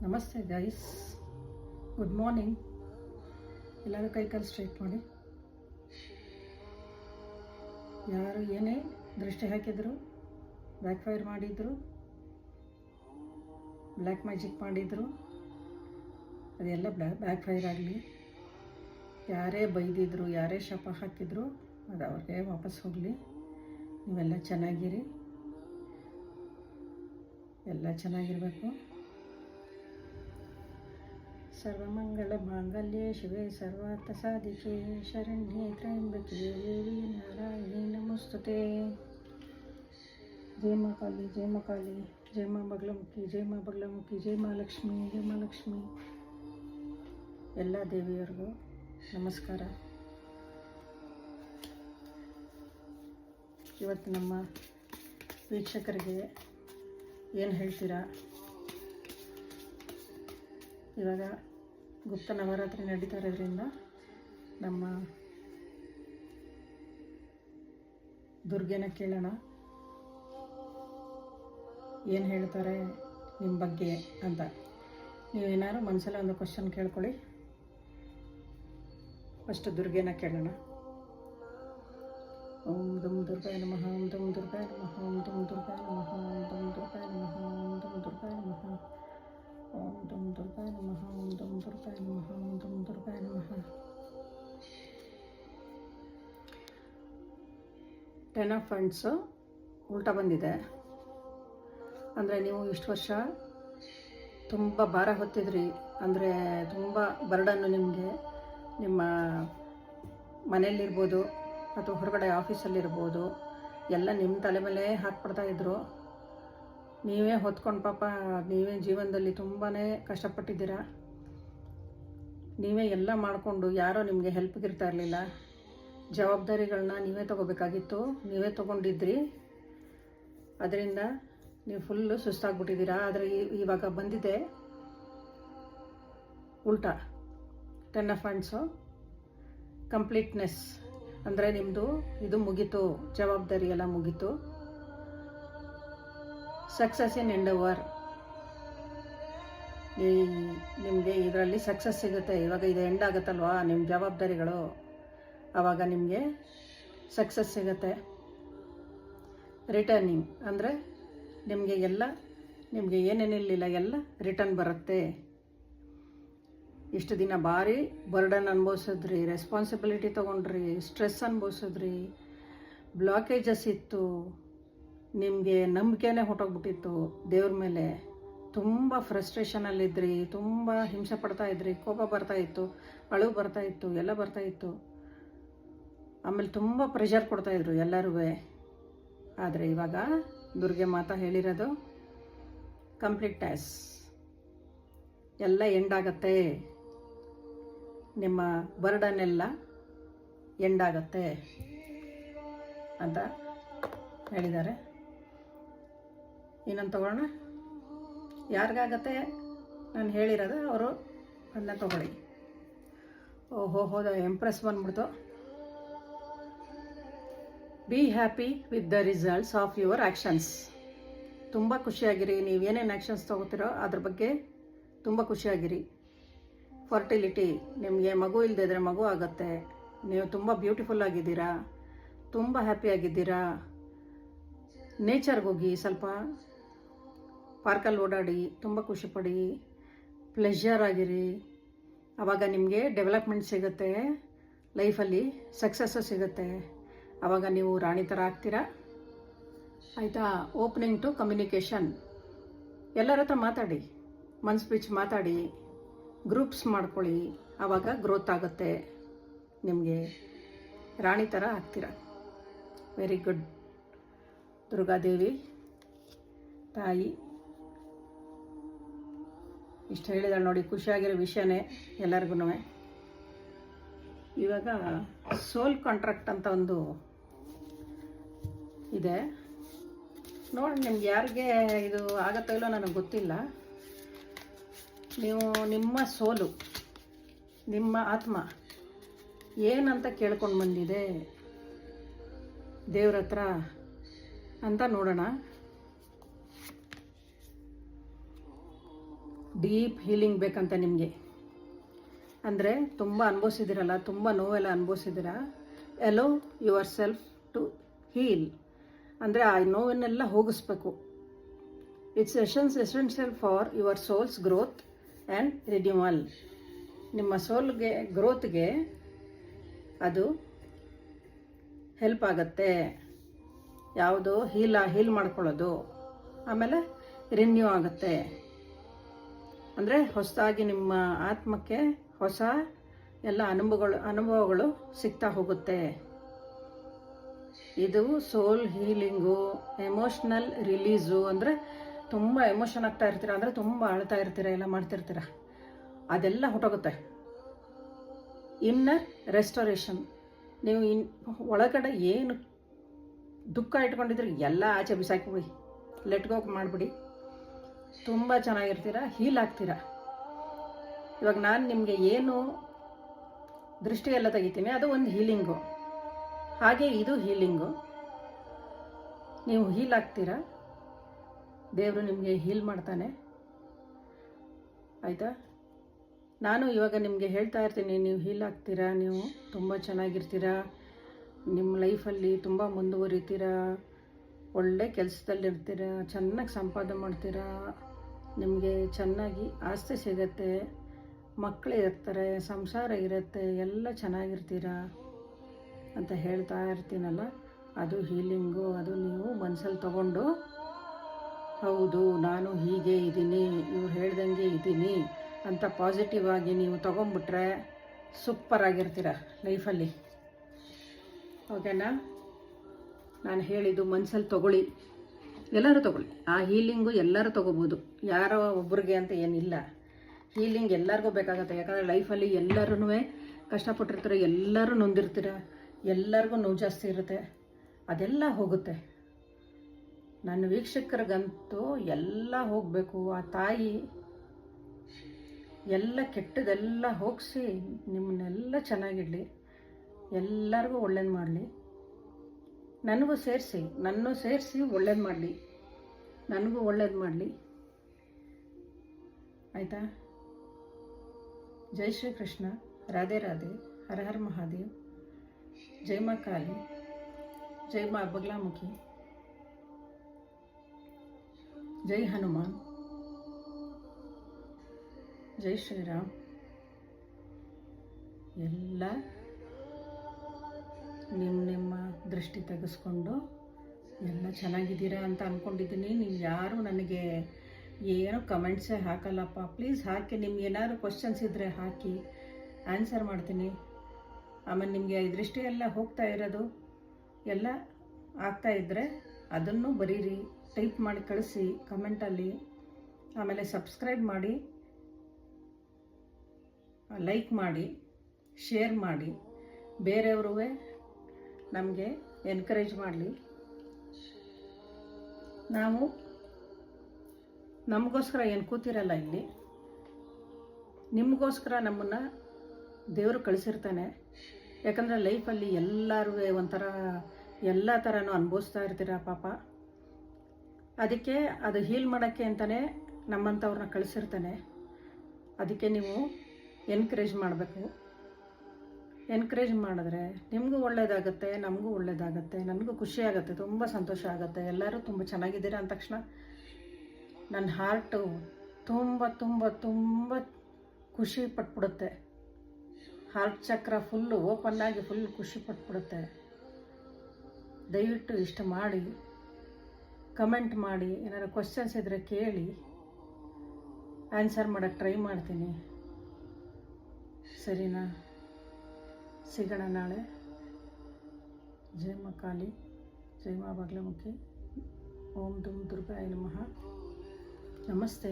ನಮಸ್ತೆ guys, good morning. ಎಲ್ಲರೂ ಕೈಕಾಲು ಸ್ಟ್ರೈಟ್ ಮಾಡಿ. ಯಾರು ಏನೇ ದೃಷ್ಟಿ ಹಾಕಿದ್ರು, ಬ್ಯಾಕ್ ಫೈರ್ ಮಾಡಿದ್ರು, ಬ್ಲ್ಯಾಕ್ ಮ್ಯಾಜಿಕ್ ಮಾಡಿದ್ರು, ಅದೆಲ್ಲ ಬ್ಯಾಕ್ ಫೈರ್ ಆಗಲಿ. ಯಾರೇ ಬೈದಿದ್ರು, ಯಾರೇ ಶಾಪ ಹಾಕಿದ್ರು, ಅದು ಅವ್ರಿಗೆ ವಾಪಸ್ ಹೋಗಲಿ. ನೀವೆಲ್ಲ ಚೆನ್ನಾಗಿರಿ, ಎಲ್ಲ ಚೆನ್ನಾಗಿರಬೇಕು. ಸರ್ವಮಂಗಳ ಮಾಂಗಲ್ಯೆ ಶಿವೆ ಸರ್ವಾರ್ಥ ಸಾಧಿಕೆ ಶರಣ್ಯೆ ತ್ರ್ಯಂಬಕೆ ದೇವಿ ನಾರಾಯಣಿ ನಮಸ್ತುತೆ. ಜೈ ಮಾ ಕಾಳಿ, ಜೈ ಮಾ ಕಾಳಿ, ಜೈ ಮಾ ಬಗಲಮುಖಿ, ಜೈ ಮಾ ಬಗಲಮುಖಿ, ಜೈ ಮಾ ಲಕ್ಷ್ಮಿ, ಜೈ ಮಾ ಲಕ್ಷ್ಮಿ. ಎಲ್ಲ ದೇವಿಯರಿಗೂ ನಮಸ್ಕಾರ. ಇವತ್ತು ನಮ್ಮ ವೀಕ್ಷಕರಿಗೆ ಏನು ಹೇಳ್ತೀರಾ? ಇವಾಗ ಗುಪ್ತ ನವರಾತ್ರಿ ನಡೀತಾ ಇರೋದ್ರಿಂದ ನಮ್ಮ ದುರ್ಗೆನ ಕೇಳೋಣ, ಏನು ಹೇಳ್ತಾರೆ ನಿಮ್ಮ ಬಗ್ಗೆ ಅಂತ. ನೀವೇನಾದ್ರು ಮನಸ್ಸಲ್ಲಿ ಒಂದು ಕ್ವಶನ್ ಕೇಳ್ಕೊಳ್ಳಿ. ಫಸ್ಟ್ ದುರ್ಗೆನ ಕೇಳೋಣ. ಓಂ ದುಂ ದುರ್ಗಾಯ ನಮಃ, ಓಂ ದುಂ ದುರ್ಗಾಯ ನಮಃ, ಓಂ ದುಂ ದುರ್ಗಾಯ ನಮಃ, ಓಂ ದುಂ ದುರ್ಗಾಯ ನಮಃ, ಓಂ ದುಂ ದುರ್ಗಾಯ ನಮಃ, ಓಂ ದುಂ ದುರ್ಗಾಯ ನಮಃ, ಓಂ ದುಂ ದುರ್ಗಾಯ ನಮಃ, ಓಂ ದುಂ ದುರ್ಗಾಯ ನಮಃ. 10 ಆಫ್ ಫಂಡ್ಸು ಉಲ್ಟಾ ಬಂದಿದೆ. ಅಂದರೆ ನೀವು ಇಷ್ಟು ವರ್ಷ ತುಂಬ ಭಾರ ಹೊತ್ತಿದ್ರಿ, ಅಂದರೆ ತುಂಬ ಬರ್ಡನ್ನು ನಿಮಗೆ ನಿಮ್ಮ ಮನೆಯಲ್ಲಿರ್ಬೋದು ಅಥವಾ ಹೊರಗಡೆ ಆಫೀಸಲ್ಲಿರ್ಬೋದು, ಎಲ್ಲ ನಿಮ್ಮ ತಲೆ ಮೇಲೆ ಹಾಕ್ಬಿಡ್ತಾಯಿದ್ರು. ನೀವೇ ಹೊತ್ಕೊಂಡು ಪಾಪ ನೀವೇ ಜೀವನದಲ್ಲಿ ತುಂಬಾ ಕಷ್ಟಪಟ್ಟಿದ್ದೀರ. ನೀವೇ ಎಲ್ಲ ಮಾಡಿಕೊಂಡು ಯಾರೋ ನಿಮಗೆ ಹೆಲ್ಪ್ಗಿರ್ತಾ ಇರಲಿಲ್ಲ. ಜವಾಬ್ದಾರಿಗಳನ್ನ ನೀವೇ ತೊಗೋಬೇಕಾಗಿತ್ತು, ನೀವೇ ತೊಗೊಂಡಿದ್ರಿ. ಅದರಿಂದ ನೀವು ಫುಲ್ಲು ಸುಸ್ತಾಗ್ಬಿಟ್ಟಿದ್ದೀರಾ. ಆದರೆ ಇವಾಗ ಬಂದಿದೆ ಉಲ್ಟಾ 10 ಆಫ್ ಫಂಡ್ಸು. ಕಂಪ್ಲೀಟ್ನೆಸ್ ಅಂದರೆ ನಿಮ್ಮದು ಇದು ಮುಗೀತು, ಜವಾಬ್ದಾರಿ ಎಲ್ಲ ಮುಗೀತು. ಸಕ್ಸಸ್ ಇನ್ ಎಂಡವರ್, ನಿಮಗೆ ಇದರಲ್ಲಿ ಸಕ್ಸಸ್ ಸಿಗುತ್ತೆ. ಇವಾಗ ಇದು ಎಂಡ್ ಆಗುತ್ತಲ್ವಾ ನಿಮ್ಮ ಜವಾಬ್ದಾರಿಗಳು, ಆವಾಗ ನಿಮಗೆ ಸಕ್ಸಸ್ ಸಿಗುತ್ತೆ. ರಿಟರ್ನಿಂಗ್ ಅಂದರೆ ನಿಮಗೆ ಏನೇನಿರಲಿಲ್ಲ ಎಲ್ಲ ರಿಟರ್ನ್ ಬರುತ್ತೆ. ಇಷ್ಟು ದಿನ ಭಾರಿ ಬರ್ಡನ್ ಅನುಭವಿಸಿದ್ರಿ, ರೆಸ್ಪಾನ್ಸಿಬಿಲಿಟಿ ತೊಗೊಂಡ್ರಿ, ಸ್ಟ್ರೆಸ್ ಅನುಭವಿಸಿದ್ರಿ, ಬ್ಲಾಕೇಜಸ್ ಇತ್ತು, ನಿಮಗೆ ನಂಬಿಕೆನೇ ಹೊಟ್ಟೋಗ್ಬಿಟ್ಟಿತ್ತು ದೇವ್ರ ಮೇಲೆ. ತುಂಬ ಫ್ರಸ್ಟ್ರೇಷನಲ್ಲಿದ್ರಿ, ತುಂಬ ಹಿಂಸೆ ಪಡ್ತಾಯಿದ್ರಿ, ಕೋಪ ಬರ್ತಾಯಿತ್ತು, ಅಳು ಬರ್ತಾಯಿತ್ತು, ಎಲ್ಲ ಬರ್ತಾಯಿತ್ತು. ಆಮೇಲೆ ತುಂಬ ಪ್ರೆಷರ್ ಕೊಡ್ತಾಯಿದ್ರು ಎಲ್ಲರೂ. ಆದರೆ ಇವಾಗ ದುರ್ಗೆ ಮಾತಾ ಹೇಳಿರೋದು ಕಂಪ್ಲೀಟ್ ಆಸ್, ಎಲ್ಲ ಎಂಡಾಗತ್ತೆ. ನಿಮ್ಮ ಬರ್ಡನ್ನೆಲ್ಲ ಎಂಡಾಗತ್ತೆ ಅಂತ ಹೇಳಿದ್ದಾರೆ. ಇನ್ನೊಂದು ತಗೊಳ್ಳೋಣ. ಯಾರಿಗಾಗತ್ತೆ ನಾನು ಹೇಳಿರೋದು ಅವರು ಅದನ್ನ ತಗೊಳ್ಳಿ. ಓಹೋ ಹೋದ ಎಂಪ್ರೆಸ್ ಬಂದ್ಬಿಡ್ತು. Be happy with the results of your actions. ತುಂಬ ಖುಷಿಯಾಗಿರಿ. ನೀವೇನೇನು ಆ್ಯಕ್ಷನ್ಸ್ ತೊಗೋತೀರೋ ಅದ್ರ ಬಗ್ಗೆ ತುಂಬ ಖುಷಿಯಾಗಿರಿ. ಫರ್ಟಿಲಿಟಿ, ನಿಮಗೆ ಮಗು ಇಲ್ಲದಿದ್ರೆ ಮಗು ಆಗುತ್ತೆ. ನೀವು ತುಂಬ ಬ್ಯೂಟಿಫುಲ್ ಆಗಿದ್ದೀರಾ, ತುಂಬ ಹ್ಯಾಪಿಯಾಗಿದ್ದೀರಾ. ನೇಚರ್ಗೆ ಹೋಗಿ, ಸ್ವಲ್ಪ ಪಾರ್ಕಲ್ಲಿ ಓಡಾಡಿ, ತುಂಬ ಖುಷಿಪಡಿ, ಪ್ಲೆಷರ್ ಆಗಿರಿ. ಆವಾಗ ನಿಮಗೆ ಡೆವಲಪ್ಮೆಂಟ್ ಸಿಗುತ್ತೆ, ಲೈಫಲ್ಲಿ ಸಕ್ಸಸ್ಸು ಸಿಗುತ್ತೆ. ಆವಾಗ ನೀವು ರಾಣಿ ಥರ ಆಗ್ತೀರಾ. ಆಯಿತಾ? Opening to communication. ಎಲ್ಲರ ಹತ್ರ ಮಾತಾಡಿ, ಮನ್ ಸ್ಪೀಚ್ ಮಾತಾಡಿ, ಗ್ರೂಪ್ಸ್ ಮಾಡ್ಕೊಳ್ಳಿ. ಆವಾಗ ಗ್ರೋತ್ ಆಗುತ್ತೆ, ನಿಮಗೆ ರಾಣಿ ಥರ ಆಗ್ತೀರ. Very good. ದುರ್ಗಾದೇವಿ ತಾಯಿ ಇಷ್ಟು ಹೇಳಿದಾಳೆ ನೋಡಿ. ಖುಷಿಯಾಗಿರೋ ವಿಷಯನೇ ಎಲ್ಲರಿಗೂ. ಇವಾಗ ಸೋಲ್ ಕಾಂಟ್ರಾಕ್ಟ್ ಅಂತ ಒಂದು ಇದೆ ನೋಡಿ. ನಿಮ್ಗೆ ಯಾರಿಗೆ ಇದು ಆಗತ್ತೋ ಇಲ್ಲೋ ನನಗೆ ಗೊತ್ತಿಲ್ಲ. ನೀವು ನಿಮ್ಮ ಸೋಲು, ನಿಮ್ಮ ಆತ್ಮ ಏನಂತ ಕೇಳ್ಕೊಂಡು ಬಂದಿದೆ ದೇವ್ರ ಹತ್ರ ಅಂತ ನೋಡೋಣ. ಡೀಪ್ ಹೀಲಿಂಗ್ ಬೇಕಂತ ನಿಮಗೆ. ಅಂದರೆ ತುಂಬ ಅನುಭವಿಸಿದ್ದೀರಲ್ಲ, ತುಂಬ ನೋವೆಲ್ಲ ಅನುಭವಿಸಿದ್ದೀರ. Allow yourself to heal. ಅಂದರೆ ಆ ನೋವನ್ನೆಲ್ಲ ಹೋಗಿಸ್ಬೇಕು. It's essential for your soul's growth and renewal. ನಿಮ್ಮ ಸೋಲ್ಗೆ ಗ್ರೋತ್ಗೆ ಅದು ಹೆಲ್ಪ್ ಆಗುತ್ತೆ. ಯಾವುದು ಹೀಲ್ ಮಾಡ್ಕೊಳ್ಳೋದು. ಆಮೇಲೆ ರಿನ್ಯೂ ಆಗುತ್ತೆ. ಅಂದರೆ ಹೊಸದಾಗಿ ನಿಮ್ಮ ಆತ್ಮಕ್ಕೆ ಹೊಸ ಎಲ್ಲ ಅನುಭವಗಳು ಸಿಗ್ತಾ ಹೋಗುತ್ತೆ. ಇದು ಸೋಲ್ ಹೀಲಿಂಗು, ಎಮೋಷ್ನಲ್ ರಿಲೀಸು. ಅಂದರೆ ತುಂಬ ಎಮೋಷನ್ ಆಗ್ತಾ ಇರ್ತೀರ, ಅಂದರೆ ತುಂಬ ಅಳ್ತಾ ಇರ್ತೀರ, ಎಲ್ಲ ಮಾಡ್ತಿರ್ತೀರ, ಅದೆಲ್ಲ ಹೊಟ್ಟೋಗುತ್ತೆ. Inner restoration. ನೀವು ಒಳಗಡೆ ಏನು ದುಃಖ ಇಟ್ಕೊಂಡಿದ್ರೆ ಎಲ್ಲ ಆಚೆ ಬಿಸಾಕಿಬಿಡಿ, ಲೆಟ್ ಗೋ ಮಾಡಿಬಿಡಿ. ತುಂಬ ಚೆನ್ನಾಗಿರ್ತೀರ, ಹೀಲ್ ಆಗ್ತೀರ. ಇವಾಗ ನಾನು ನಿಮಗೆ ಏನು ದೃಷ್ಟಿ ಎಲ್ಲ ತೆಗಿತೀನಿ, ಅದು ಒಂದು ಹೀಲಿಂಗು. ಹಾಗೆ ಇದು ಹೀಲಿಂಗು. ನೀವು ಹೀಲ್ ಆಗ್ತೀರ, ದೇವರು ನಿಮಗೆ ಹೀಲ್ ಮಾಡ್ತಾನೆ. ಆಯಿತಾ? ನಾನು ಇವಾಗ ನಿಮಗೆ ಹೇಳ್ತಾ ಇರ್ತೀನಿ, ನೀವು ಹೀಲ್ ಆಗ್ತೀರಾ, ನೀವು ತುಂಬ ಚೆನ್ನಾಗಿರ್ತೀರ, ನಿಮ್ಮ ಲೈಫಲ್ಲಿ ತುಂಬ ಮುಂದುವರಿತೀರ, ಒಳ್ಳೆ ಕೆಲಸದಲ್ಲಿರ್ತೀರ, ಚೆನ್ನಾಗಿ ಸಂಪಾದನೆ ಮಾಡ್ತೀರಾ, ನಿಮಗೆ ಚೆನ್ನಾಗಿ ಆಸ್ತಿ ಸಿಗತ್ತೆ, ಮಕ್ಕಳು ಇರ್ತಾರೆ, ಸಂಸಾರ ಇರುತ್ತೆ, ಎಲ್ಲ ಚೆನ್ನಾಗಿರ್ತೀರ ಅಂತ ಹೇಳ್ತಾ ಇರ್ತೀನಲ್ಲ, ಅದು ಹೀಲಿಂಗು. ಅದು ನೀವು ಮನಸ್ಸಲ್ಲಿ ತಗೊಂಡು, ಹೌದು ನಾನು ಹೀಗೆ ಇದ್ದೀನಿ, ಇವ್ರು ಹೇಳ್ದಂಗೆ ಇದ್ದೀನಿ ಅಂತ ಪಾಸಿಟಿವ್ ಆಗಿ ನೀವು ತೊಗೊಂಬಿಟ್ರೆ ಸೂಪರಾಗಿರ್ತೀರ ಲೈಫಲ್ಲಿ. ಓಕೆನಾ? ನಾನು ಹೇಳಿದ್ದು ಮನಸ್ಸಲ್ಲಿ ತೊಗೊಳ್ಳಿ, ಎಲ್ಲರೂ ತೊಗೊಳ್ಳಿ. ಆ ಹೀಲಿಂಗು ಎಲ್ಲರೂ ತೊಗೋಬೋದು, ಯಾರೋ ಒಬ್ರಿಗೆ ಅಂತ ಏನಿಲ್ಲ. ಹೀಲಿಂಗ್ ಎಲ್ಲರಿಗೂ ಬೇಕಾಗುತ್ತೆ. ಯಾಕಂದರೆ ಲೈಫಲ್ಲಿ ಎಲ್ಲರೂ ಕಷ್ಟಪಟ್ಟಿರ್ತಾರೆ, ಎಲ್ಲರೂ ನೊಂದಿರ್ತೀರ, ಎಲ್ಲರಿಗೂ ನೋವು ಜಾಸ್ತಿ ಇರುತ್ತೆ, ಅದೆಲ್ಲ ಹೋಗುತ್ತೆ. ನನ್ನ ವೀಕ್ಷಕರಿಗಂತೂ ಎಲ್ಲ ಹೋಗಬೇಕು. ಆ ತಾಯಿ ಎಲ್ಲ ಕೆಟ್ಟದೆಲ್ಲ ಹೋಗಿಸಿ ನಿಮ್ಮನ್ನೆಲ್ಲ ಚೆನ್ನಾಗಿಡಲಿ, ಎಲ್ಲರಿಗೂ ಒಳ್ಳೇದು ಮಾಡಲಿ. ನನಗೂ ಸೇರಿಸಿ ಒಳ್ಳೇದು ಮಾಡಲಿ, ನನಗೂ ಒಳ್ಳೇದು ಮಾಡಲಿ. ಆಯಿತಾ? ಜೈ ಶ್ರೀ ಕೃಷ್ಣ. ರಾಧೆ ರಾಧೆ. ಹರ ಹರ ಮಹಾದೇವ್. ಜೈ ಮಾ ಕಾಳಿ. ಜೈ ಮಾ ಬಗಲಾಮುಖಿ. ಜೈ ಹನುಮಾನ್. ಜೈ ಶ್ರೀರಾಮ್. ಎಲ್ಲ ನಿಮ್ಮ ದೃಷ್ಟಿ ತೆಗೆಸ್ಕೊಂಡು ಎಲ್ಲ ಚೆನ್ನಾಗಿದ್ದೀರಾ ಅಂತ ಅಂದ್ಕೊಂಡಿದ್ದೀನಿ. ನೀವು ಯಾರೂ ನನಗೆ ಏನೋ ಕಮೆಂಟ್ಸೇ ಹಾಕಲ್ಲಪ್ಪ. ಪ್ಲೀಸ್ ಹಾಕಿ, ನಿಮ್ಗೆ ಏನಾದ್ರು ಕ್ವಶನ್ಸ್ ಇದ್ದರೆ ಹಾಕಿ, ಆನ್ಸರ್ ಮಾಡ್ತೀನಿ. ಆಮೇಲೆ ನಿಮಗೆ ಈ ದೃಷ್ಟಿ ಎಲ್ಲ ಹೋಗ್ತಾ ಇರೋದು ಎಲ್ಲ ಆಗ್ತಾಯಿದ್ರೆ ಅದನ್ನು ಬರೀರಿ, ಟೈಪ್ ಮಾಡಿ ಕಳಿಸಿ ಕಮೆಂಟಲ್ಲಿ. ಆಮೇಲೆ ಸಬ್ಸ್ಕ್ರೈಬ್ ಮಾಡಿ, ಲೈಕ್ ಮಾಡಿ, ಶೇರ್ ಮಾಡಿ, ಬೇರೆಯವ್ರೂ ನಮಗೆ ಎನ್ಕರೇಜ್ ಮಾಡಲಿ. ನಾವು ನಮಗೋಸ್ಕರ ಏನು ಕೂತಿರಲ್ಲ ಇಲ್ಲಿ, ನಿಮಗೋಸ್ಕರ ನಮ್ಮನ್ನು ದೇವರು ಕಳಿಸಿರ್ತಾನೆ. ಯಾಕಂದರೆ ಲೈಫಲ್ಲಿ ಎಲ್ಲರೂ ಒಂಥರ ಎಲ್ಲ ಥರನೂ ಅನುಭವಿಸ್ತಾ ಇರ್ತೀರ ಪಾಪ. ಅದಕ್ಕೆ ಅದು ಹೀಲ್ ಮಾಡೋಕ್ಕೆ ಅಂತಲೇ ನಮ್ಮಂಥವ್ರನ್ನ ಕಳಿಸಿರ್ತಾನೆ. ಅದಕ್ಕೆ ನೀವು ಎನ್ಕರೇಜ್ ಮಾಡಬೇಕು. ಎನ್ಕರೇಜ್ ಮಾಡಿದ್ರೆ ನಿಮಗೂ ಒಳ್ಳೆಯದಾಗುತ್ತೆ, ನಮಗೂ ಒಳ್ಳೆಯದಾಗುತ್ತೆ, ನನಗೂ ಖುಷಿ ಆಗುತ್ತೆ, ತುಂಬ ಸಂತೋಷ ಆಗುತ್ತೆ. ಎಲ್ಲರೂ ತುಂಬ ಚೆನ್ನಾಗಿದ್ದೀರಾ ಅಂದ ತಕ್ಷಣ ನನ್ನ ಹಾರ್ಟು ತುಂಬ ತುಂಬ ತುಂಬ ಖುಷಿ ಪಟ್ಬಿಡುತ್ತೆ. ಹಾರ್ಟ್ ಚಕ್ರ ಫುಲ್ಲು ಓಪನ್ನಾಗಿ ಫುಲ್ ಖುಷಿ ಪಟ್ಬಿಡುತ್ತೆ. ದಯವಿಟ್ಟು ಇಷ್ಟ ಮಾಡಿ, ಕಮೆಂಟ್ ಮಾಡಿ, ಏನಾದ್ರು ಕ್ವಶನ್ಸ್ ಇದ್ದರೆ ಕೇಳಿ, ಆನ್ಸರ್ ಮಾಡೋಕ್ಕೆ ಟ್ರೈ ಮಾಡ್ತೀನಿ. ಸರಿನಾ? ಸಿಗೋಣ ನಾಳೆ. ಜೈ ಮಾ ಕಾಳಿ. ಜೈ ಮಾ ಬಗಲಾಮುಖಿ. ಓಂ ದುಮ್ ದುರ್ಗಾಯ ನಮಃ. ನಮಸ್ತೆ.